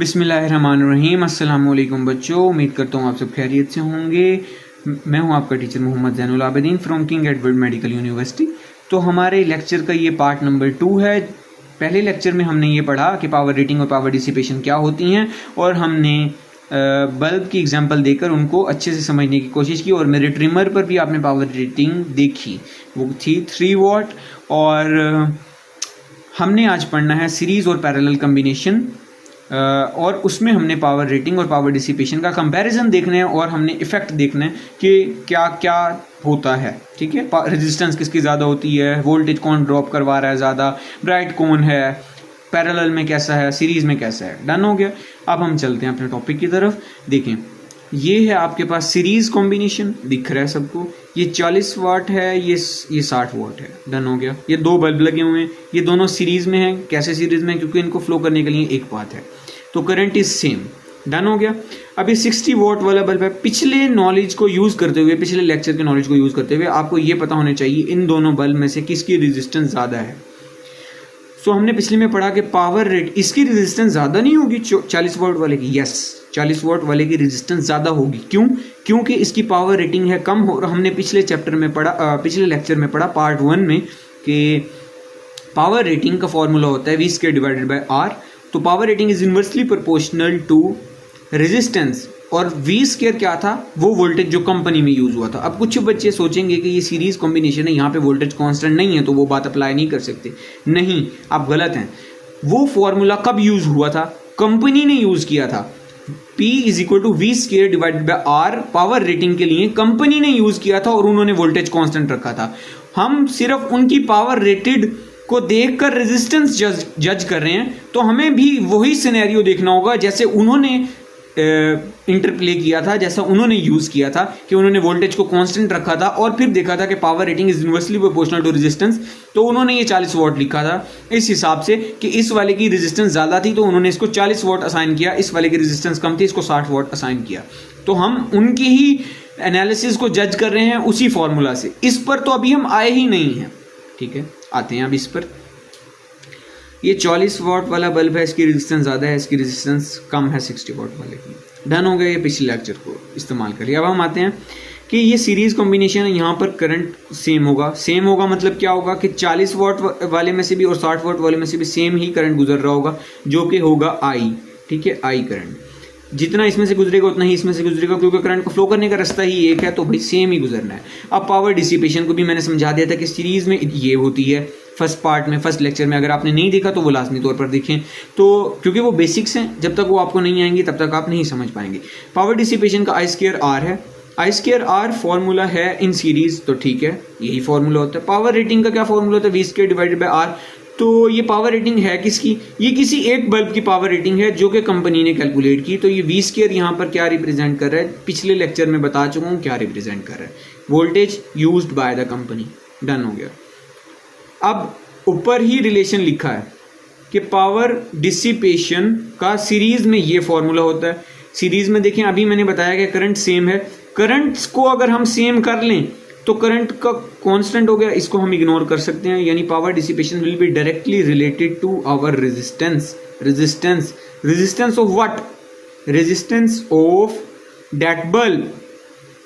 बिस्मिल्लाहिर्रहमानिर्रहीम। अस्सलाम वालेकुम बच्चों, उम्मीद करता हूँ आप सब खैरियत से होंगे। मैं हूँ आपका teacher Mohammad Zainul Abidin from King Edward Medical University. तो हमारे लेक्चर का ये पार्ट नंबर 2 है। पहले लेक्चर में हमने ये पढ़ा कि पावर रेटिंग और पावर डिसिपेशन क्या होती हैं, और हमने बल्ब की एग्जांपल देकर उनको अच्छे से समझने की कोशिश की। और मेरे ट्रिमर पर भी आपने पावर रेटिंग देखी, वो थी 3 वाट। और हमने आज पढ़ना है सीरीज़ और पैरेलल कम्बिनेशन, और उसमें हमने पावर रेटिंग और पावर डिसिपेशन का कंपैरिजन देखना है, और हमने इफ़ेक्ट देखना है कि क्या क्या होता है। ठीक है, रेजिस्टेंस किसकी ज़्यादा होती है, वोल्टेज कौन ड्रॉप करवा रहा है ज़्यादा, ब्राइट कौन है, पैरेलल में कैसा है, सीरीज़ में कैसा है। डन हो गया। अब हम चलते हैं अपने टॉपिक की तरफ। देखें, ये है आपके पास सीरीज़ कॉम्बिनेशन, दिख रहा है सबको। ये 40 वाट है, ये 60 वाट है। डन हो गया। ये दो बल्ब लगे हुए हैं, ये दोनों सीरीज़ में हैं। कैसे सीरीज़ में? क्योंकि इनको फ्लो करने के लिए एक पाथ है, तो करंट इज सेम। डन हो गया। अब ये 60 वाट वाला बल्ब है। पिछले नॉलेज को यूज़ करते हुए, पिछले लेक्चर के नॉलेज को यूज़ करते हुए आपको ये पता होना चाहिए इन दोनों बल्ब में से किसकी रेजिस्टेंस ज़्यादा है। सो हमने पिछले में पढ़ा कि पावर रेट, इसकी रेजिस्टेंस ज़्यादा नहीं होगी 40 वाट वाले की। यस, 40 वाट वाले की रेजिस्टेंस ज़्यादा होगी। क्यों? क्योंकि इसकी पावर रेटिंग है कम हो। और हमने पिछले चैप्टर में पढ़ा, पिछले लेक्चर में पढ़ा पार्ट 1 में, कि पावर रेटिंग का फॉर्मूला होता है V² डिवाइडेड बाय R। तो power rating is inversely proportional to resistance, और V² क्या था? वो वोल्टेज जो कंपनी में यूज़ हुआ था। अब कुछ बच्चे सोचेंगे कि ये सीरीज़ कॉम्बिनेशन है, यहाँ पे वोल्टेज कांस्टेंट नहीं है, तो वो बात अप्लाई नहीं कर सकते। नहीं, आप गलत हैं। वो फॉर्मूला कब यूज़ हुआ था? कंपनी ने यूज़ किया था। P = V² divided by R power rating के लिए कंपनी ने यूज़ किया था, और उन्होंने वोल्टेज कांस्टेंट रखा था। हम सिर्फ उनकी पावर रेटेड को देखकर रेजिस्टेंस जज कर रहे हैं, तो हमें भी वही सिनेरियो देखना होगा जैसे उन्होंने इंटरप्ले किया था, जैसा उन्होंने यूज़ किया था, कि उन्होंने वोल्टेज को कांस्टेंट रखा था और फिर देखा था कि power rating is inversely proportional to resistance. तो उन्होंने ये 40 वाट लिखा था इस हिसाब से कि इस वाले की रेजिस्टेंस ज़्यादा थी, तो उन्होंने इसको 40 वाट असाइन किया। इस वाले की रेजिस्टेंस कम थी, इसको 60 वाट असाइन किया। तो हम उनकी ही एनालिसिस को जज कर रहे हैं उसी फॉर्मूला से। इस पर तो अभी हम आए ही नहीं हैं। ठीक है, आते हैं अब इस पर। ये 40 वाट वाला बल्ब है, इसकी रेजिस्टेंस ज़्यादा है, इसकी रेजिस्टेंस कम है 60 वाट वाले की। डन हो गया। ये पिछले लेक्चर को इस्तेमाल करिए। अब हम आते हैं कि ये सीरीज़ कॉम्बिनेशन है, यहाँ पर करंट सेम होगा। सेम होगा मतलब क्या होगा कि 40 वाट वाले में से भी और 60 वाट वाले में से भी सेम ही करंट गुजर रहा होगा, जो कि होगा I। ठीक है, I करंट जितना इसमें से गुजरेगा उतना ही इसमें से गुजरेगा, क्योंकि करंट को फ्लो करने का रास्ता ही एक है, तो भाई सेम ही गुजरना है। अब पावर डिसिपेशन को भी मैंने समझा दिया था कि सीरीज़ में ये होती है। फर्स्ट पार्ट में, फर्स्ट लेक्चर में, अगर आपने नहीं देखा तो वो लाजमी तौर पर देखें, तो क्योंकि वो बेसिक्स हैं, जब तक वो आपको नहीं आएंगे तब तक आप नहीं समझ पाएंगे। पावर डिसिपेशन का I² R है। I² R फॉर्मूला है इन सीरीज़, तो ठीक है, यही फॉर्मूला होता है। पावर रेटिंग का क्या फॉर्मूला होता है? V² divided by R। तो ये पावर रेटिंग है किसकी? ये किसी एक बल्ब की पावर रेटिंग है जो कि कंपनी ने कैलकुलेट की। तो ये V² यहाँ पर क्या रिप्रेजेंट कर रहा है? पिछले लेक्चर में बता चुका हूँ क्या रिप्रेजेंट कर रहा है। Voltage used by the company. Done हो गया। अब ऊपर ही रिलेशन लिखा है कि पावर डिसिपेशन का सीरीज़ में ये फॉर्मूला होता है। सीरीज़ में देखें, अभी मैंने बताया कि करंट सेम है। करंट्स को अगर हम सेम कर लें तो करंट का कांस्टेंट हो गया, इसको हम इग्नोर कर सकते हैं। यानी power dissipation will be directly related to our resistance. Resistance of what? Resistance of that bulb.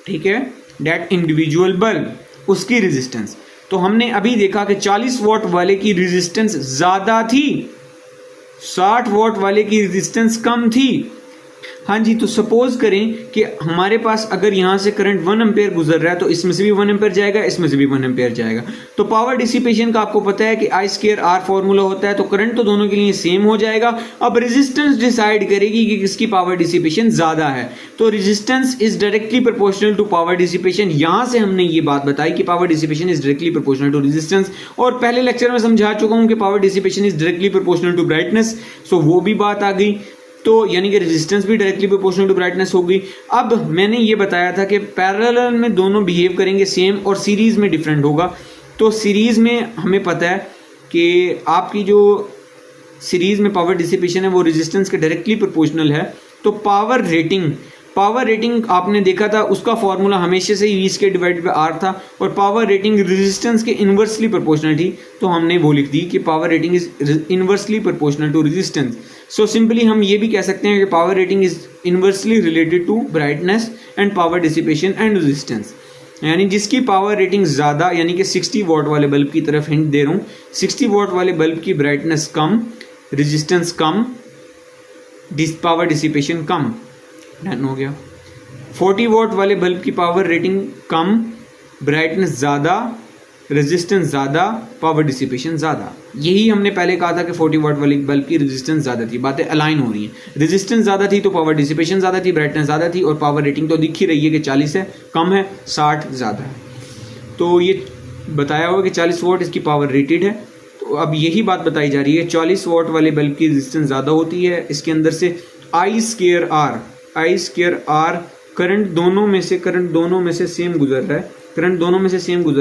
ठीक है, दैट इंडिविजुअल बल्ब, उसकी रेजिस्टेंस। तो हमने अभी देखा कि 40 वाट वाले की रेजिस्टेंस ज़्यादा थी, 60 वाट वाले की रेजिस्टेंस कम थी। हाँ जी, तो सपोज करें कि हमारे पास अगर यहाँ से करंट 1 एम्पेयर गुजर रहा है, तो इसमें से भी 1 एम्पेयर जाएगा, इसमें से भी 1 एम्पेयर जाएगा। तो पावर डिसिपेशन का आपको पता है कि I² R फॉर्मूला होता है, तो करंट तो दोनों के लिए सेम हो जाएगा। अब रेजिस्टेंस डिसाइड करेगी कि किसकी पावर डिसिपेशन ज़्यादा है। तो resistance is directly proportional to power dissipation. यहाँ से हमने ये बात बताई कि power dissipation is directly proportional to resistance, और पहले लेक्चर में समझा चुका हूँ कि power dissipation is directly proportional to brightness. So वो भी बात आ गई। तो यानी कि रेजिस्टेंस भी डायरेक्टली प्रोपोर्शनल टू ब्राइटनेस होगी। अब मैंने ये बताया था कि पैरेलल में दोनों बिहेव करेंगे सेम, और सीरीज़ में डिफरेंट होगा। तो सीरीज़ में हमें पता है कि आपकी जो सीरीज़ में पावर डिसिपेशन है वो रेजिस्टेंस के डायरेक्टली प्रोपोर्शनल है। तो पावर रेटिंग पावर रेटिंग आपने देखा था, उसका फॉर्मूला हमेशा से ही V² डिवाइडेड बाय R था, और पावर रेटिंग रेजिस्टेंस के इन्वर्सली प्रोपोर्शनल थी, तो हमने वो लिख दी कि power rating is inversely proportional to resistance. So simply हम ये भी कह सकते हैं कि power rating is inversely related to brightness and power dissipation and resistance. यानी जिसकी पावर रेटिंग ज़्यादा, यानी कि 60 वॉट वाले बल्ब की तरफ हिंट दे रहा हूँ, 60 वॉट वाले बल्ब की ब्राइटनेस कम, रेजिस्टेंस कम, पावर डिसिपेशन कम, डन हो गया। 40 वॉट वाले बल्ब की पावर रेटिंग कम, ब्राइटनेस ज़्यादा, रेजिस्टेंस ज़्यादा, पावर डिसिपेशन ज़्यादा। यही हमने पहले कहा था कि 40 वॉट वाली बल्ब की रेजिस्टेंस ज़्यादा थी, बातें अलाइन हो रही हैं। रेजिस्टेंस ज़्यादा थी तो पावर डिसिपेशन ज़्यादा थी, ब्राइटनेस ज़्यादा थी, और पावर रेटिंग तो दिख ही रही है कि 40 है, कम है, 60 ज़्यादा है। तो ये बताया हुआ कि 40 वॉट इसकी पावर रेटेड है। तो अब यही बात बताई जा रही है, 40 वॉट वाले बल्ब की रेजिस्टेंस ज़्यादा होती है, इसके अंदर से I²R करंट दोनों में से सेम गुजर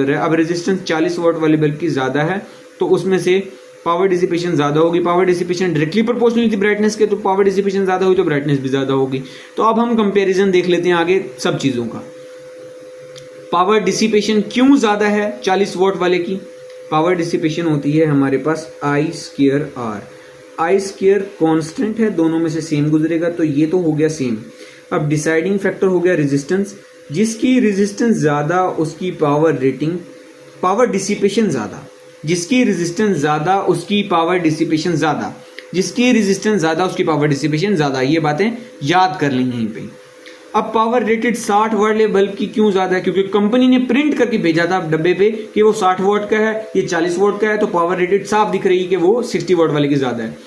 रहा है, अब रेजिस्टेंस 40 वॉट वाले बल्ब की ज़्यादा है तो उसमें से पावर डिसिपेशन ज़्यादा होगी। पावर डिसिपेशन डायरेक्टली प्रोपोर्शनल थी ब्राइटनेस के, तो पावर डिसिपेशन ज़्यादा हुई तो ब्राइटनेस भी ज़्यादा होगी। तो अब हम कंपैरिजन देख लेते हैं आगे सब चीज़ों का। पावर डिसिपेशन क्यों ज़्यादा है 40 वॉट वाले की? पावर डिसिपेशन होती है हमारे पास I²R। I² कांस्टेंट है, दोनों में से सेम गुजरेगा, तो ये तो हो गया सेम। अब डिसाइडिंग फैक्टर हो गया रेजिस्टेंस, जिसकी रेजिस्टेंस ज़्यादा उसकी पावर रेटिंग, पावर डिसिपेशन ज़्यादा, जिसकी रेजिस्टेंस ज़्यादा उसकी पावर डिसिपेशन ज़्यादा, जिसकी रेजिस्टेंस ज़्यादा उसकी पावर डिसिपेशन ज़्यादा। ये बातें याद कर ली यहीं पे। अब पावर रेटेड 60 वाले बल्ब की क्यों ज़्यादा है? क्योंकि कंपनी ने प्रिंट करके भेजा था डब्बे पे कि वो 60 वॉट का है, ये 40 वॉट का है, तो पावर रेटेड साफ दिख रही है कि वो 60 वॉट वाले की ज़्यादा है।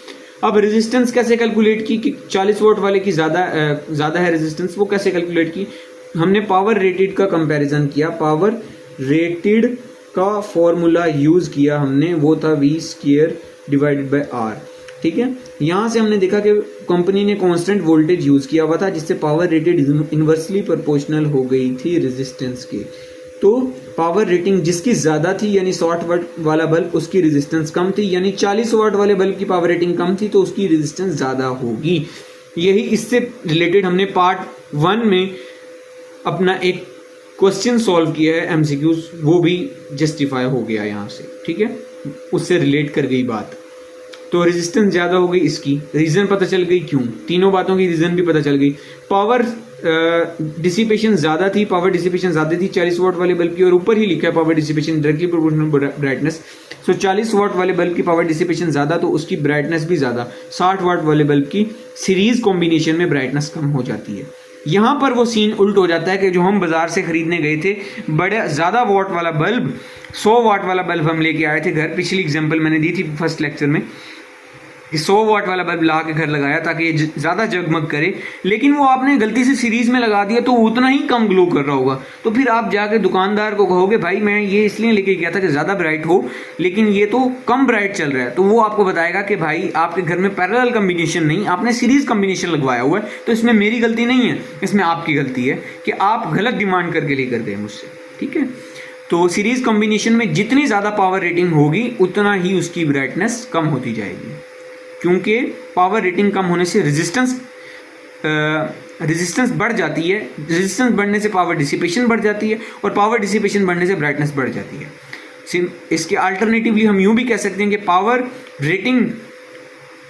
अब रेजिस्टेंस कैसे कैलकुलेट की कि 40 वॉट वाले की ज़्यादा है रेजिस्टेंस, वो कैसे कैलकुलेट की? हमने पावर रेटेड का कंपैरिजन किया, पावर रेटेड का फॉर्मूला यूज़ किया हमने, वो था V² डिवाइडेड बाय R। ठीक है, यहाँ से हमने देखा कि कंपनी ने कांस्टेंट वोल्टेज यूज़ किया हुआ था, जिससे पावर रेटेड इन्वर्सली प्रोपोर्शनल हो गई थी रेजिस्टेंस के। तो पावर रेटिंग जिसकी ज़्यादा थी, यानी 60 वाट वाला बल्ब, उसकी रेजिस्टेंस कम थी, यानी 40 वाट वाले बल्ब की पावर रेटिंग कम थी तो उसकी रेजिस्टेंस ज़्यादा होगी। यही इससे रिलेटेड हमने पार्ट 1 में अपना एक क्वेश्चन सॉल्व किया है, MCQs, वो भी जस्टिफाई हो गया यहाँ से। ठीक है, उससे रिलेट कर गई बात। तो रेजिस्टेंस ज़्यादा हो गई, इसकी रीज़न पता चल गई क्यों, तीनों बातों की रीज़न भी पता चल गई। पावर डिसिपेशन ज़्यादा थी, पावर डिसिपेशन ज़्यादा थी 40 वाट वाले बल्ब की, और ऊपर ही लिखा है power dissipation directly proportional brightness. So 40 watt वाले बल्ब की पावर डिसिपेशन ज़्यादा तो उसकी ब्राइटनेस भी ज़्यादा। 60 वाट वाले बल्ब की सीरीज कॉम्बिनेशन में ब्राइटनेस कम हो जाती है। यहाँ पर वो सीन उल्ट हो जाता है कि जो हम बाजार से खरीदने गए थे, बड़ा ज़्यादा वाट वाला बल्ब, 100 वाट वाला बल्ब हम लेके आए थे घर। पिछली एग्जाम्पल मैंने दी थी फर्स्ट लेक्चर में कि 100 वाट वाला बल्ब ला के घर लगाया ताकि ये ज़्यादा जगमग करे, लेकिन वो आपने गलती से सीरीज़ में लगा दिया तो उतना ही कम ग्लो कर रहा होगा। तो फिर आप जाके दुकानदार को कहोगे भाई मैं ये इसलिए लेके गया था कि ज़्यादा ब्राइट हो, लेकिन ये तो कम ब्राइट चल रहा है। तो वो आपको बताएगा कि भाई आपके घर में पैरेलल कम्बिनेशन नहीं, आपने सीरीज़ कम्बिनेशन लगवाया हुआ है, तो इसमें मेरी गलती नहीं है, इसमें आपकी गलती है कि आप गलत डिमांड करके लेकर गए मुझसे। ठीक है, तो सीरीज़ कम्बिनेशन में जितनी ज़्यादा पावर रेटिंग होगी उतना ही उसकी ब्राइटनेस कम होती जाएगी, क्योंकि पावर रेटिंग कम होने से रेजिस्टेंस बढ़ जाती है, रेजिस्टेंस बढ़ने से पावर डिसिपेशन बढ़ जाती है, और पावर डिसिपेशन बढ़ने से ब्राइटनेस बढ़ जाती है। इसके अल्टरनेटिवली हम यूँ भी कह सकते हैं कि पावर रेटिंग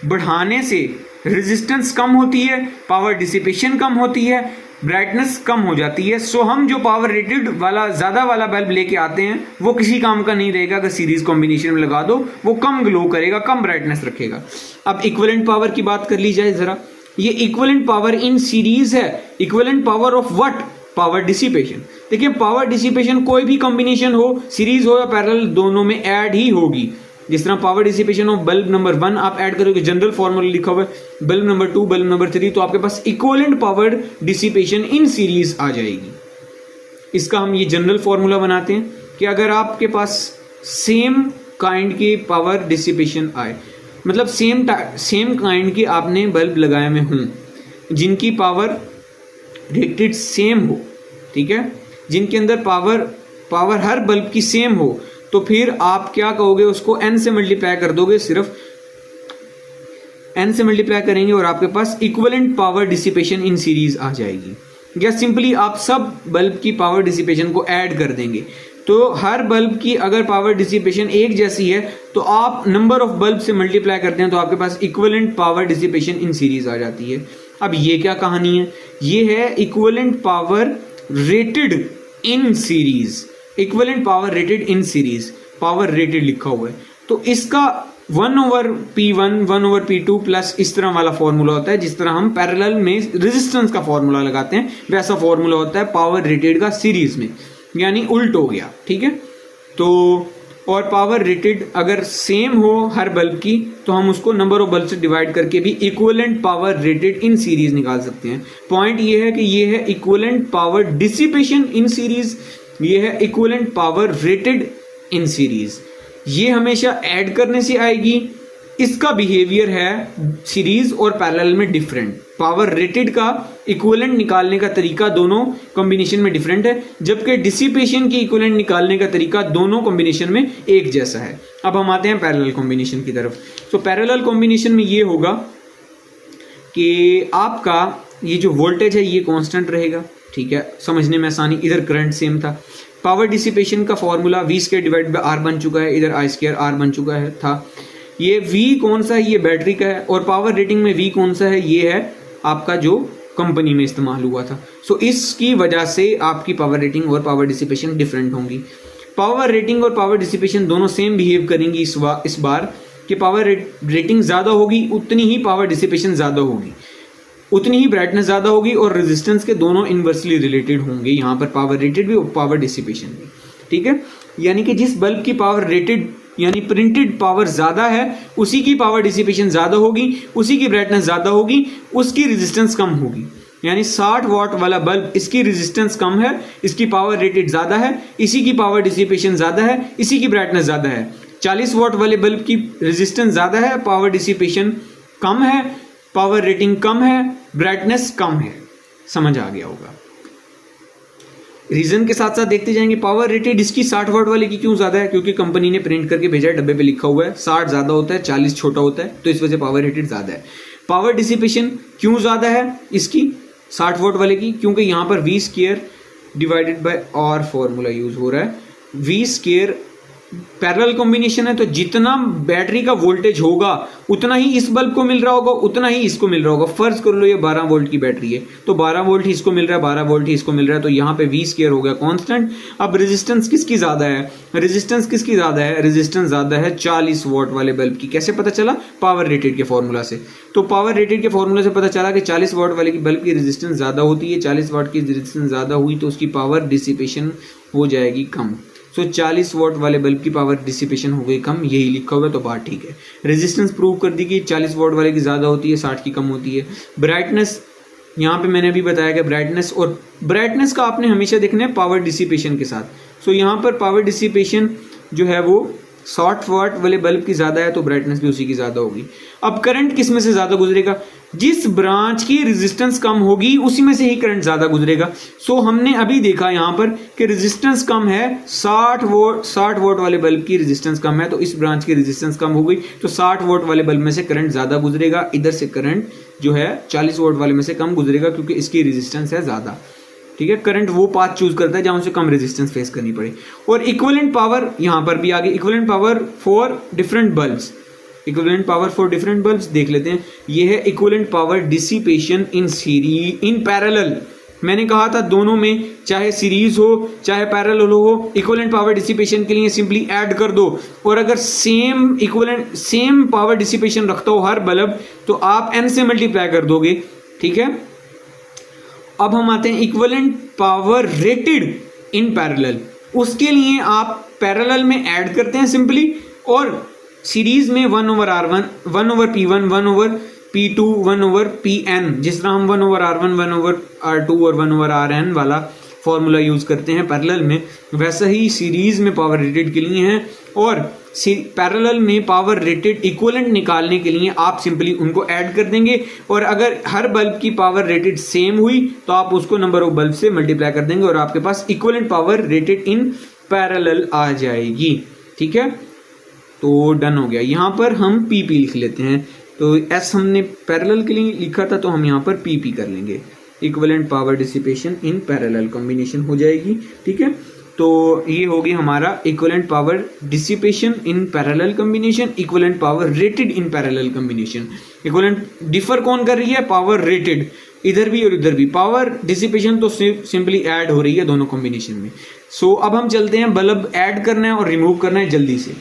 बढ़ाने से रेजिस्टेंस कम होती है, पावर डिसिपेशन कम होती है, ब्राइटनेस कम हो जाती है। सो हम जो पावर रेटेड वाला ज़्यादा वाला बल्ब लेके आते हैं वो किसी काम का नहीं रहेगा। अगर सीरीज कॉम्बिनेशन में लगा दो वो कम ग्लो करेगा, कम ब्राइटनेस रखेगा। अब इक्विवेलेंट पावर की बात कर ली जाए ज़रा। ये इक्विवेलेंट पावर इन सीरीज है, equivalent power of what? Power dissipation. देखिए पावर डिसिपेशन कोई भी कॉम्बिनेशन हो, सीरीज हो या पैरेलल, दोनों में ऐड ही होगी। जिस तरह power dissipation of bulb number 1 आप ऐड करोगे, जनरल फॉर्मूला लिखा हुआ है, बल्ब नंबर 2, बल्ब नंबर 3, तो आपके पास equivalent power dissipation in series आ जाएगी। इसका हम ये जनरल फॉर्मूला बनाते हैं कि अगर आपके पास सेम काइंड की पावर डिसिपेशन आए, मतलब सेम काइंड के आपने बल्ब लगाए में हों जिनकी पावर रेटेड सेम हो, ठीक है, जिनके अंदर पावर हर बल्ब की सेम हो, तो फिर आप क्या कहोगे, उसको n से मल्टीप्लाई कर दोगे, सिर्फ n से मल्टीप्लाई करेंगे और आपके पास equivalent power dissipation in series आ जाएगी। या सिंपली आप सब बल्ब की पावर डिसिपेशन को ऐड कर देंगे। तो हर बल्ब की अगर पावर डिसिपेशन एक जैसी है तो आप नंबर ऑफ बल्ब से मल्टीप्लाई करते हैं तो आपके पास equivalent power dissipation in series आ जाती है। अब ये क्या कहानी है, ये है equivalent power rated in series, equivalent power rated in series, power rated लिखा हुआ है। तो इसका 1/P1 1/P2 प्लस इस तरह वाला फॉर्मूला होता है, जिस तरह हम पैरेलल में रेजिस्टेंस का फॉर्मूला लगाते हैं वैसा फॉर्मूला होता है पावर रेटेड का सीरीज में, यानी उल्ट हो गया। ठीक है, तो और पावर रेटेड अगर सेम हो हर बल्ब की तो हम उसको नंबर ऑफ बल्ब से डिवाइड करके भी equivalent power rated in series निकाल सकते हैं। पॉइंट ये है कि ये है equivalent power dissipation in series, ये है equivalent power rated in series. ये हमेशा ऐड करने से आएगी, इसका बिहेवियर है सीरीज और पैरेलल में डिफरेंट। पावर रेटेड का इक्विवेलेंट निकालने का तरीका दोनों कॉम्बिनेशन में डिफरेंट है, जबकि डिसिपेशन की इक्विवेलेंट निकालने का तरीका दोनों कॉम्बिनेशन में एक जैसा है। अब हम आते हैं पैरेलल कॉम्बिनेशन की तरफ। तो पैरेलल कॉम्बिनेशन में ये होगा कि आपका ये जो वोल्टेज है ये कांस्टेंट रहेगा। ठीक है, समझने में आसानी, इधर करंट सेम था। पावर डिसिपेशन का formula v² divide by r बन चुका है, इधर i² r बन चुका है था। ये v कौन सा है, ये बैटरी का है, और पावर रेटिंग में v कौन सा है, ये है आपका जो कंपनी में इस्तेमाल हुआ था। सो इसकी वजह से आपकी पावर रेटिंग और पावर डिसिपेशन डिफरेंट होंगी। पावर रेटिंग और पावर डिसिपेशन दोनों सेम बिहेव करेंगी इस बार कि पावर रेटिंग ज़्यादा होगी उतनी ही पावर डिसिपेशन ज़्यादा होगी, उतनी ही ब्राइटनेस ज़्यादा होगी, और रेजिस्टेंस के दोनों इन्वर्सली रिलेटेड होंगे यहाँ पर, पावर रेटेड भी और पावर डिसिपेशन भी। ठीक है, यानी कि जिस बल्ब की पावर रेटेड यानी प्रिंटेड पावर ज़्यादा है उसी की पावर डिसिपेशन ज़्यादा होगी, उसी की ब्राइटनेस ज़्यादा होगी, उसकी रेजिस्टेंस कम होगी। यानी 60 वाट वाला बल्ब, इसकी रेजिस्टेंस कम है, इसकी पावर रेटेड ज़्यादा है, इसी की पावर डिसिपेशन ज़्यादा है, इसी की ब्राइटनेस ज़्यादा है। 40 वाट वाले बल्ब की रेजिस्टेंस ज़्यादा है, पावर डिसिपेशन कम है, पावर रेटिंग कम है, ब्राइटनेस कम है। समझ आ गया होगा। रीजन के साथ साथ देखते जाएंगे। पावर रेटेड इसकी 60 वाट वाले की क्यों ज़्यादा है, क्योंकि कंपनी ने प्रिंट करके भेजा है, डब्बे पे लिखा हुआ है 60 ज़्यादा होता है 40 छोटा होता है, तो इस वजह से पावर रेटेड ज़्यादा है। पावर डिसिपेशन क्यों ज़्यादा है इसकी 60 वाट वाले की, क्योंकि यहाँ पर v² divided by r formula use हो रहा है। v² पैरेलल कॉम्बिनेशन है, तो जितना बैटरी का वोल्टेज होगा उतना ही इस बल्ब को मिल रहा होगा, उतना ही इसको मिल रहा होगा। फर्ज कर लो ये 12 वोल्ट की बैटरी है, तो 12 वोल्ट ही इसको मिल रहा है, 12 वोल्ट ही इसको मिल रहा है, तो यहाँ पे v² हो गया कांस्टेंट। अब रेजिस्टेंस किसकी ज़्यादा है, रेजिस्टेंस किसकी ज़्यादा है, रेजिस्टेंस ज़्यादा है 40 वोल्ट वाले बल्ब की। कैसे पता चला, पावर रेटेड के फॉर्मूला से। तो पावर रेटेड के फॉर्मूला से पता चला कि 40 वाट वाले की बल्ब की रेजिस्टेंस ज़्यादा होती है, 40 वाट की रेजिस्टेंस ज़्यादा हुई तो उसकी पावर डिसिपेशन हो जाएगी कम। तो 40 वाट वाले बल्ब की पावर डिसिपेशन हो गई कम, यही लिखा हुआ है, तो बात ठीक है। रेजिस्टेंस प्रूव कर दी कि 40 वाट वाले की ज़्यादा होती है, 60 की कम होती है। ब्राइटनेस यहाँ पे मैंने अभी बताया कि ब्राइटनेस, और ब्राइटनेस का आपने हमेशा देखना है पावर डिसिपेशन के साथ। सो यहाँ पर पावर डिसिपेशन जो है वो 60 वाट वाले बल्ब की ज़्यादा है, तो ब्राइटनेस भी उसी की ज़्यादा होगी। अब करंट किस में से ज़्यादा गुजरेगा, जिस ब्रांच की रेजिस्टेंस कम होगी उसी में से ही करंट ज़्यादा गुजरेगा। सो हमने अभी देखा यहाँ पर कि रेजिस्टेंस कम है, 60 वाट वाले बल्ब की रेजिस्टेंस कम है, तो इस ब्रांच की रेजिस्टेंस कम हो गई, तो 60 वाट वाले बल्ब में से करंट ज़्यादा गुजरेगा। इधर से करंट जो है 40 वाट वाले में से कम गुजरेगा, क्योंकि इसकी रेजिस्टेंस है ज़्यादा। ठीक है, करंट वो पाथ चूज करता है जहां उसे कम रेजिस्टेंस फेस करनी पड़े। और इक्विवेलेंट पावर यहाँ पर भी आगे, equivalent power for different bulbs, equivalent power for different bulbs देख लेते हैं। ये है equivalent power dissipation in series in parallel. मैंने कहा था दोनों में, चाहे सीरीज हो चाहे पैरेलल हो, इक्विवेलेंट पावर डिसिपेशन के लिए सिंपली ऐड कर दो। और अगर सेम पावर डिसिपेशन रखता हो हर बल्ब, तो आप n से मल्टीप्लाई कर दोगे। ठीक है, अब हम आते हैं equivalent power rated in parallel. उसके लिए आप पैरेलल में ऐड करते हैं सिंपली, और सीरीज में 1/R1 1/P1 1/P2 1/Pn, जिस तरह हम 1/R1 1/R2 और 1/Rn वाला फॉर्मूला यूज करते हैं पैरेलल में, वैसा ही सीरीज में पावर रेटेड के लिए है। और पैरेलल में पावर रेटेड इक्विवेलेंट निकालने के लिए आप सिंपली उनको ऐड कर देंगे, और अगर हर बल्ब की पावर रेटेड सेम हुई तो आप उसको नंबर ऑफ बल्ब से मल्टीप्लाई कर देंगे, और आपके पास equivalent power rated in parallel आ जाएगी। ठीक है, तो डन हो गया। यहाँ पर हम PP लिख लेते हैं, तो S हमने पैरेलल के लिए लिखा था, तो हम यहाँ पर PP कर लेंगे। Equivalent power dissipation in parallel combination हो जाएगी। ठीक है, तो ये होगी हमारा equivalent power dissipation in parallel combination, equivalent power rated in parallel combination. Equivalent differ कौन कर रही है? पावर रेटेड, इधर भी और इधर भी। पावर डिसिपेशन तो सिंपली ऐड हो रही है दोनों कॉम्बिनेशन में। सो अब हम चलते हैं, बल्ब ऐड करना है और रिमूव करना है जल्दी से।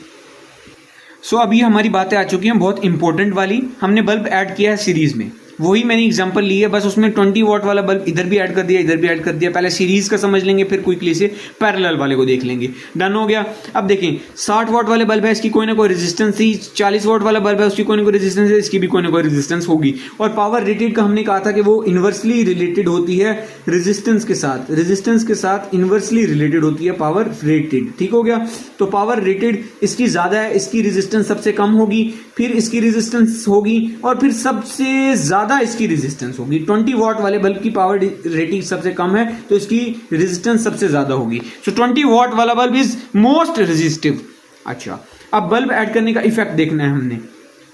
सो अभी हमारी बातें आ चुकी हैं बहुत इंपॉर्टेंट वाली। हमने बल्ब ऐड किया है सीरीज में, वही मैंने एग्जांपल ली है, बस उसमें 20 वॉट वाला बल्ब इधर भी ऐड कर दिया, इधर भी ऐड कर दिया। पहले सीरीज का समझ लेंगे, फिर क्विकली से पैरेलल वाले को देख लेंगे। डन हो गया। अब देखें 60 वॉट वाले बल्ब है, इसकी कोई ना कोई रेजिस्टेंस थी। 40 वॉट वाला बल्ब है, उसकी कोई ना कोई रेजिस्टेंस है, इसकी भी कोई ना कोई रेजिस्टेंस होगी। और पावर रेटेड का हमने कहा था कि वो इनवर्सली रिलेटेड होती है रेजिस्टेंस के साथ, रेजिस्टेंस के साथ इनवर्सली रिलेटेड होती है पावर रेटेड। ठीक हो गया। तो पावर रेटेड इसकी ज्यादा है, इसकी रेजिस्टेंस सबसे कम होगी, फिर इसकी रेजिस्टेंस होगी, और फिर सबसे ज्यादा इसकी रेजिस्टेंस होगी। 20 वॉट वाले बल्ब की पावर रेटिंग सबसे कम है, तो इसकी रेजिस्टेंस सबसे ज्यादा होगी। सो 20 वॉट वाला बल्ब इज मोस्ट रेजिस्टिव। अच्छा, अब बल्ब ऐड करने का इफेक्ट देखना है हमने।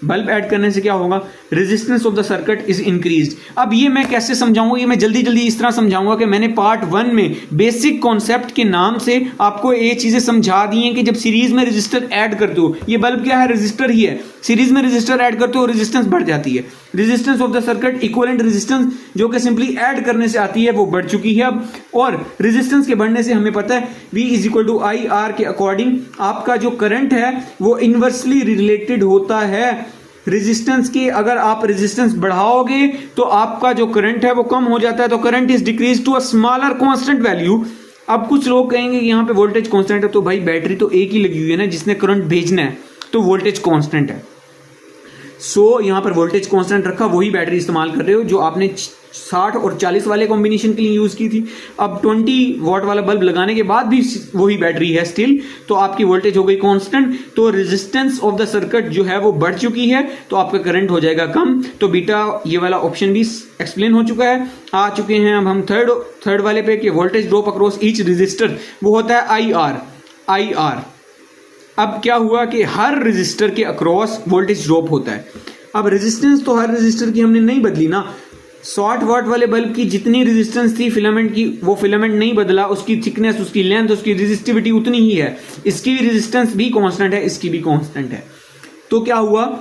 बल्ब ऐड करने से क्या होगा? Resistance of the circuit is increased. अब ये मैं कैसे समझाऊंगा? ये मैं जल्दी जल्दी इस तरह समझाऊंगा कि मैंने पार्ट 1 में बेसिक कॉन्सेप्ट के नाम से आपको ये चीजें समझा दी हैं कि जब सीरीज में रेजिस्टर ऐड करते हो, ये बल्ब क्या है? रेजिस्टर ही है। सीरीज में रेजिस्टर ऐड करते हो, रेजिस्टेंस बढ़ जाती है। Resistance of the circuit equivalent resistance जो कि सिंपली ऐड करने से आती है, वो बढ़ चुकी है अब। और रेजिस्टेंस के बढ़ने से हमें पता है V = IR के अकॉर्डिंग आपका जो करंट है वो इनवर्सली रिलेटेड होता है रेजिस्टेंस के। अगर आप रेजिस्टेंस बढ़ाओगे तो आपका जो करंट है वो कम हो जाता है, तो current is decrease to a smaller constant value. अब कुछ लोग कहेंगे कि यहाँ पे वोल्टेज कांस्टेंट है, तो भाई बैटरी तो एक ही लगी हुई है ना जिसने करंट भेजना है, तो वोल्टेज कांस्टेंट है। सो यहाँ पर वोल्टेज कांस्टेंट रखा, वही बैटरी इस्तेमाल कर रहे हो जो आपने 60 और 40 वाले कॉम्बिनेशन के लिए यूज की थी। अब 20 वॉट वाला बल्ब लगाने के बाद भी वही बैटरी है स्टिल, तो आपकी वोल्टेज हो गई कांस्टेंट, तो रेजिस्टेंस ऑफ द सर्किट जो है वो बढ़ चुकी है, तो आपका करंट हो जाएगा कम। तो बीटा ये वाला ऑप्शन भी एक्सप्लेन हो चुका है। आ चुके हैं अब हम थर्ड वाले पे कि voltage drop across each resistor, वो होता है IR। अब क्या हुआ कि हर रजिस्टर के अक्रॉस वोल्टेज ड्रॉप होता है। अब रेजिस्टेंस तो हर रजिस्टर की हमने नहीं बदली ना। 60 वाट वाले बल्ब की जितनी रेजिस्टेंस थी फिलामेंट की, वो फिलामेंट नहीं बदला, उसकी थिकनेस, उसकी लेंथ, उसकी रेजिस्टिविटी उतनी ही है। इसकी रेजिस्टेंस भी कांस्टेंट है, इसकी भी कांस्टेंट है। तो क्या हुआ?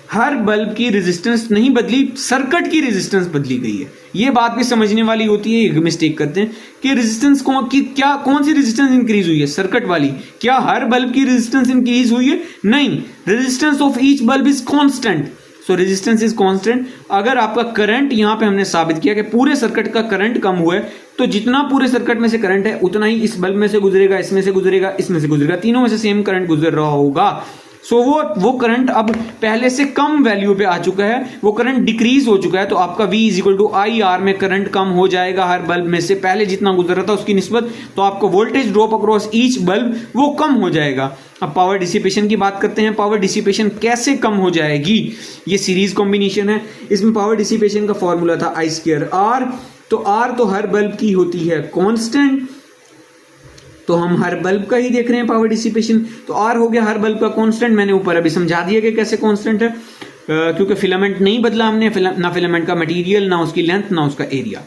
हर बल्ब की रेजिस्टेंस नहीं बदली, सर्किट की रेजिस्टेंस बदली गई है। ये बात भी समझने वाली होती है, एक मिस्टेक करते हैं कि रेजिस्टेंस कौन सी रेजिस्टेंस इंक्रीज हुई है? सर्किट वाली। क्या हर बल्ब की रेजिस्टेंस इंक्रीज हुई है? नहीं, resistance of each bulb is constant. So resistance is constant. अगर आपका करंट, यहां पे हमने साबित किया कि पूरे सर्किट का करंट कम हुआ है, तो जितना पूरे सर्किट में से करंट है उतना ही इस बल्ब में से गुजरेगा, इसमें से गुजरेगा, इसमें से गुजरेगा, तीनों में से सेम करंट गुजर रहा होगा। सो वो करंट अब पहले से कम वैल्यू पे आ चुका है, वो करंट डिक्रीज हो चुका है, तो आपका V = IR में करंट कम हो जाएगा हर बल्ब में से, पहले जितना गुजर रहा था उसकी निस्बत। तो आपको voltage drop across each bulb वो कम हो जाएगा। अब पावर डिसिपेशन की बात करते हैं। पावर डिसिपेशन कैसे कम हो जाएगी? ये सीरीज कॉम्बिनेशन है, इसमें पावर डिसिपेशन का फॉर्मूला था I²R। तो R तो हर बल्ब की होती है कांस्टेंट, तो हम हर बल्ब का ही देख रहे हैं पावर डिसिपेशन, तो R हो गया हर बल्ब का कांस्टेंट। मैंने ऊपर अभी समझा दिया कि कैसे कांस्टेंट है, क्योंकि फिलामेंट नहीं बदला हमने, ना फिलामेंट का मटेरियल, ना उसकी लेंथ, ना उसका एरिया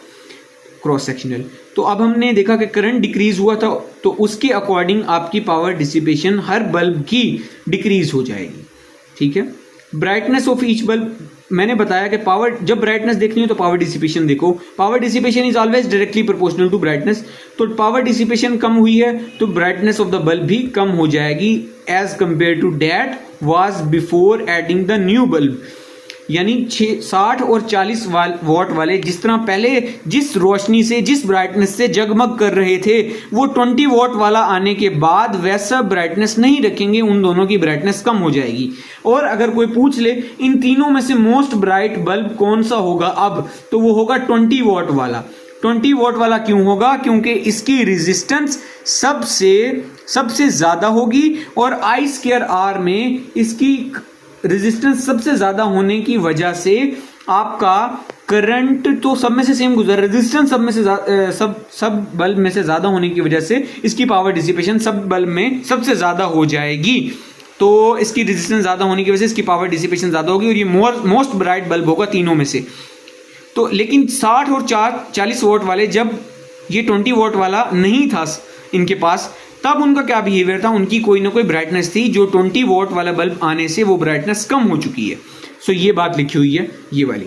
क्रॉस सेक्शनल। तो अब हमने देखा कि करंट डिक्रीज हुआ था, तो उसके अकॉर्डिंग आपकी पावर डिसिपेशन हर बल्ब की डिक्रीज हो जाएगी। ठीक है। ब्राइटनेस ऑफ ईच बल्ब, मैंने बताया कि पावर, जब ब्राइटनेस देखनी हो तो पावर डिसिपेशन देखो। Power dissipation is always directly proportional to brightness. तो पावर डिसिपेशन कम हुई है तो ब्राइटनेस ऑफ द बल्ब भी कम हो जाएगी as compare to that was before adding the new bulb. यानी 60 और 40 वॉट वाले जिस तरह पहले जिस रोशनी से, जिस ब्राइटनेस से जगमग कर रहे थे, वो 20 वॉट वाला आने के बाद वैसा ब्राइटनेस नहीं रखेंगे, उन दोनों की ब्राइटनेस कम हो जाएगी। और अगर कोई पूछ ले इन तीनों में से मोस्ट ब्राइट बल्ब कौन सा होगा अब, तो वो होगा 20 वॉट वाला। 20 वॉट वाला क्यों होगा? क्योंकि इसकी रेजिस्टेंस सबसे ज्यादा होगी और I²R में इसकी रेजिस्टेंस सबसे ज्यादा होने की वजह से आपका करंट तो सब में से सेम गुजर, रेजिस्टेंस सब में से सब बल्ब में से ज्यादा होने की वजह से इसकी पावर डिसिपेशन सब बल्ब में सबसे ज्यादा हो जाएगी। तो इसकी रेजिस्टेंस ज्यादा होने की वजह से इसकी पावर डिसिपेशन ज्यादा होगी और ये मोस्ट ब्राइट बल्ब होगा तीनों में से। तो लेकिन 60 और 40 वोट वाले, जब ये 20 वोट वाला नहीं था इनके पास, तब उनका क्या बिहेवियर था, उनकी कोई ना कोई ब्राइटनेस थी जो 20 वोट वाला बल्ब आने से वो ब्राइटनेस कम हो चुकी है। सो ये बात लिखी हुई है ये वाली।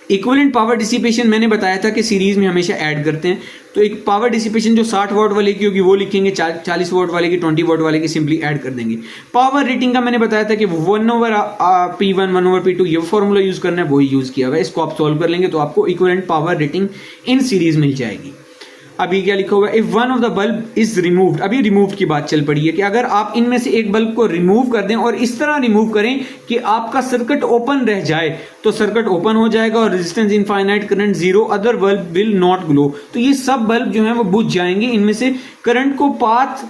इक्विवेलेंट पावर डिसिपेशन मैंने बताया था कि सीरीज में हमेशा ऐड करते हैं, तो एक पावर डिसिपेशन जो 60 वोट वाले की होगी वो लिखेंगे, 40 वोट वाले की, 20 वोट वाले की सिंपली ऐड कर देंगे। पावर रेटिंग का मैंने बताया था कि 1/P1 1/P2 ये फॉर्मूला यूज करना है, वही यूज किया हुआ है। इसको आप सॉल्व कर लेंगे तो आपको equivalent power rating in series मिल जाएगी। अभी क्या लिखा हुआ है, if one of the bulb is removed, अभी रिमूव की बात चल पड़ी है कि अगर आप इनमें से एक बल्ब को रिमूव कर दें और इस तरह रिमूव करें कि आपका सर्किट ओपन रह जाए, तो सर्किट ओपन हो जाएगा और resistance infinite, current zero, other bulb will not glow. तो ये सब बल्ब जो है वो बुझ जाएंगे, इनमें से करंट को पाथ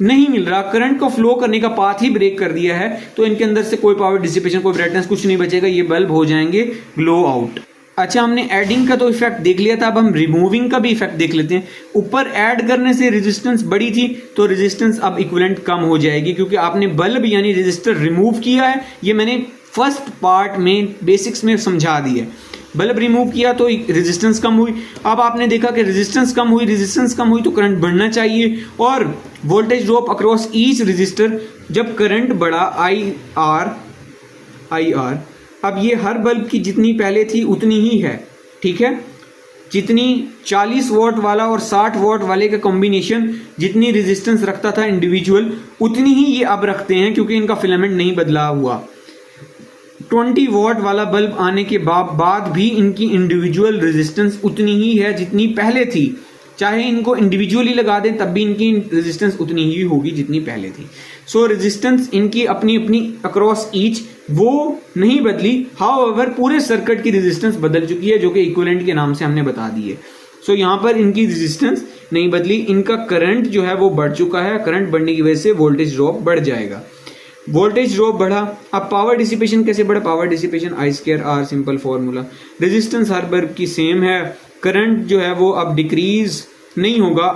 नहीं मिल रहा, करंट को फ्लो करने का पाथ ही ब्रेक कर दिया है, तो इनके अंदर से कोई पावर डिसिपेशन, कोई ब्राइटनेस, कुछ नहीं बचेगा, ये बल्ब हो जाएंगे ग्लो आउट। अच्छा, हमने एडिंग का तो इफेक्ट देख लिया था, अब हम रिमूविंग का भी इफेक्ट देख लेते हैं। ऊपर ऐड करने से रेजिस्टेंस बड़ी थी, तो रेजिस्टेंस अब इक्विवेलेंट कम हो जाएगी क्योंकि आपने बल्ब यानी रेजिस्टर रिमूव किया है। ये मैंने फर्स्ट पार्ट में बेसिक्स में समझा दिया है। बल्ब रिमूव किया तो रेजिस्टेंस कम हुई। अब आपने देखा कि रेजिस्टेंस कम हुई तो करंट बढ़ना चाहिए, और voltage drop across each resistor, जब करंट बढ़ा IR, अब ये हर बल्ब की जितनी पहले थी उतनी ही है, ठीक है। जितनी 40 वोट वाला और 60 वोट वाले का कॉम्बिनेशन जितनी रेजिस्टेंस रखता था इंडिविजुअल, उतनी ही ये अब रखते हैं क्योंकि इनका फिलामेंट नहीं बदला हुआ। 20 वोट वाला बल्ब आने के बाद भी इनकी इंडिविजुअल रेजिस्टेंस उतनी ही है जितनी पहले थी, चाहे इनको इंडिविजुअली लगा दें तब भी इनकी रेजिस्टेंस उतनी ही होगी जितनी पहले थी। सो रेजिस्टेंस इनकी अपनी अपनी अक्रॉस ईच वो नहीं बदली, हाउएवर पूरे सर्किट की रेजिस्टेंस बदल चुकी है जो कि इक्विवेलेंट के नाम से हमने बता दी है। सो यहाँ पर इनकी रेजिस्टेंस नहीं बदली, इनका करंट जो है वो बढ़ चुका है, करंट बढ़ने की वजह से वोल्टेज ड्रॉप बढ़ जाएगा। वोल्टेज ड्रॉप बढ़ा, अब पावर डिसिपेशन कैसे बढ़ा, power dissipation I²R, simple formula. Resistance हर बल्ब की सेम है, करंट जो है वो अब डिक्रीज नहीं होगा,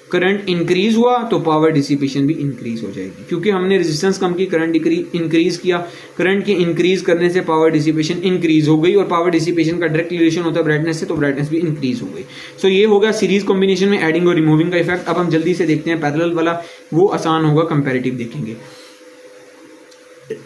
करंट इंक्रीज हुआ तो पावर डिसिपेशन भी इंक्रीज हो जाएगी, क्योंकि हमने रेजिस्टेंस कम की, करंट इंक्रीज किया, करंट के इंक्रीज करने से पावर डिसिपेशन इंक्रीज हो गई, और पावर डिसिपेशन का डायरेक्ट रिलेशन होता है ब्राइटनेस से, तो ब्राइटनेस भी इंक्रीज हो गई। सो ये होगा सीरीज कॉम्बिनेशन में एडिंग और रिमूविंग का इफेक्ट। अब हम जल्दी से देखते हैं पैरेलल वाला, वो आसान होगा, कंपैरेटिव देखेंगे।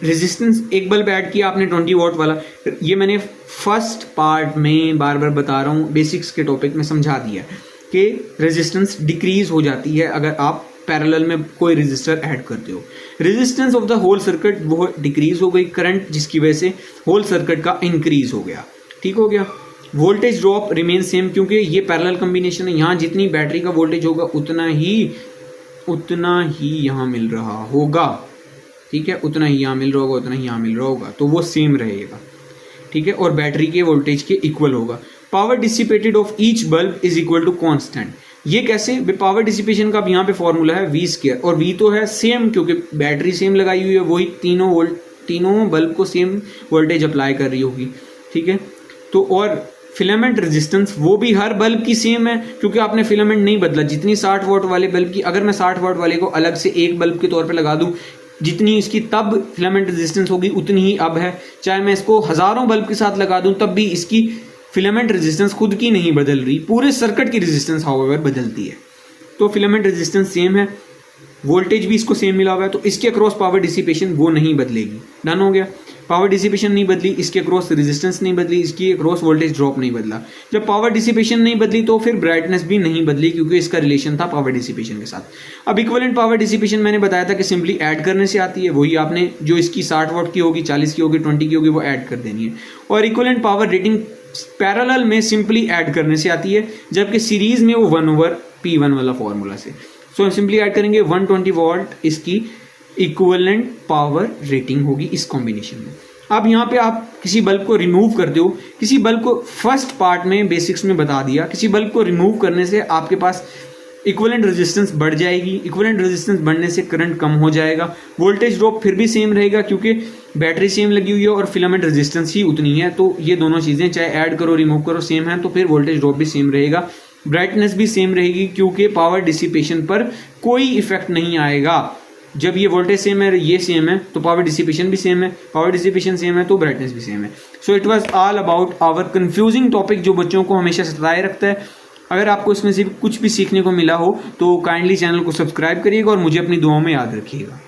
रेजिस्टेंस एक बल्ब ऐड किया आपने 20 वोट वाला, ये मैंने फर्स्ट पार्ट में बार बार बता रहा हूँ, बेसिक्स के टॉपिक में समझा दिया कि रेजिस्टेंस डिक्रीज हो जाती है अगर आप पैरेलल में कोई रेजिस्टर ऐड करते हो। Resistance of the whole circuit वो डिक्रीज हो गई, करंट जिसकी वजह से होल सर्किट का इंक्रीज हो गया, ठीक हो गया। वोल्टेज ड्रॉप रिमेन सेम क्योंकि ये पैरेलल कॉम्बिनेशन है, यहाँ जितनी बैटरी का वोल्टेज होगा उतना ही यहाँ मिल रहा होगा, ठीक है, उतना ही यहाँ मिल रहा होगा, उतना ही यहाँ मिल रहा होगा, तो वो सेम रहेगा, ठीक है, और बैटरी के वोल्टेज के इक्वल होगा। Power dissipated of each bulb is equal to constant. ये कैसे, पावर डिसिपेशन का यहाँ पे फॉर्मूला है V², और V तो है सेम क्योंकि बैटरी सेम लगाई हुई है, वही तीनों बल्ब को सेम वोल्टेज अप्लाई कर रही होगी, ठीक है। तो और फिलामेंट रेजिस्टेंस वो भी हर बल्ब की सेम है क्योंकि आपने फिलामेंट नहीं बदला। जितनी 60 वोट वाले बल्ब की, अगर मैं 60 वोट वाले को अलग से एक बल्ब के तौर पे लगा दूं, जितनी इसकी तब फिलामेंट रेजिस्टेंस होगी उतनी ही अब है। चाहे मैं इसको हजारों बल्ब के साथ लगा दूं तब भी इसकी फिलामेंट रेजिस्टेंस खुद की नहीं बदल रही, पूरे सर्किट की रेजिस्टेंस हाउएवर बदलती है। तो फिलामेंट रेजिस्टेंस सेम है, वोल्टेज भी इसको सेम मिला हुआ है, तो इसके अक्रॉस पावर डिसिपेशन वो नहीं बदलेगी। डन हो गया। पावर डिसिपेशन नहीं बदली, इसके अक्रॉस रेजिस्टेंस नहीं बदली, इसकी अक्रॉस वोल्टेज ड्रॉप नहीं बदला। जब पावर डिसिपेशन नहीं बदली तो फिर ब्राइटनेस भी नहीं बदली क्योंकि इसका रिलेशन था पावर डिसिपेशन के साथ। अब इक्विवेलेंट पावर डिसिपेशन मैंने बताया था कि सिंपली ऐड करने से आती है, वही आपने जो इसकी 60 वोट की होगी, 40 की होगी, 20 की होगी, वो ऐड कर देनी है। और इक्विवेलेंट पावर रेटिंग पैरेलल में सिंपली ऐड करने से आती है, जबकि सीरीज में वो 1/P1 वाला फॉर्मूला से। सो सिंपली ऐड करेंगे, 120 वोल्ट इसकी इक्विवेलेंट पावर रेटिंग होगी इस कॉम्बिनेशन में। अब यहाँ पे आप किसी बल्ब को रिमूव करते हो, किसी बल्ब को फर्स्ट पार्ट में बेसिक्स में बता दिया, किसी बल्ब को रिमूव करने से आपके पास इक्विवेलेंट रेजिस्टेंस बढ़ जाएगी, इक्विवेलेंट रेजिस्टेंस बढ़ने से करंट कम हो जाएगा, वोल्टेज ड्रॉप फिर भी सेम रहेगा क्योंकि बैटरी सेम लगी हुई है और फिलामेंट रेजिस्टेंस ही उतनी है। तो ये दोनों चीज़ें चाहे ऐड करो रिमूव करो सेम है, तो फिर वोल्टेज ड्रॉप भी सेम रहेगा, ब्राइटनेस भी सेम रहेगी क्योंकि पावर डिसिपेशन पर कोई इफेक्ट नहीं आएगा। जब ये वोल्टेज सेम है, ये सेम है, तो पावर डिसिपेशन भी सेम है, पावर डिसिपेशन सेम है तो ब्राइटनेस भी सेम है। So it was all about our confusing topic जो बच्चों को हमेशा सताए रखता है। अगर आपको इसमें से कुछ भी सीखने को मिला हो तो काइंडली चैनल को सब्सक्राइब करिएगा और मुझे अपनी दुआओं में याद रखिएगा।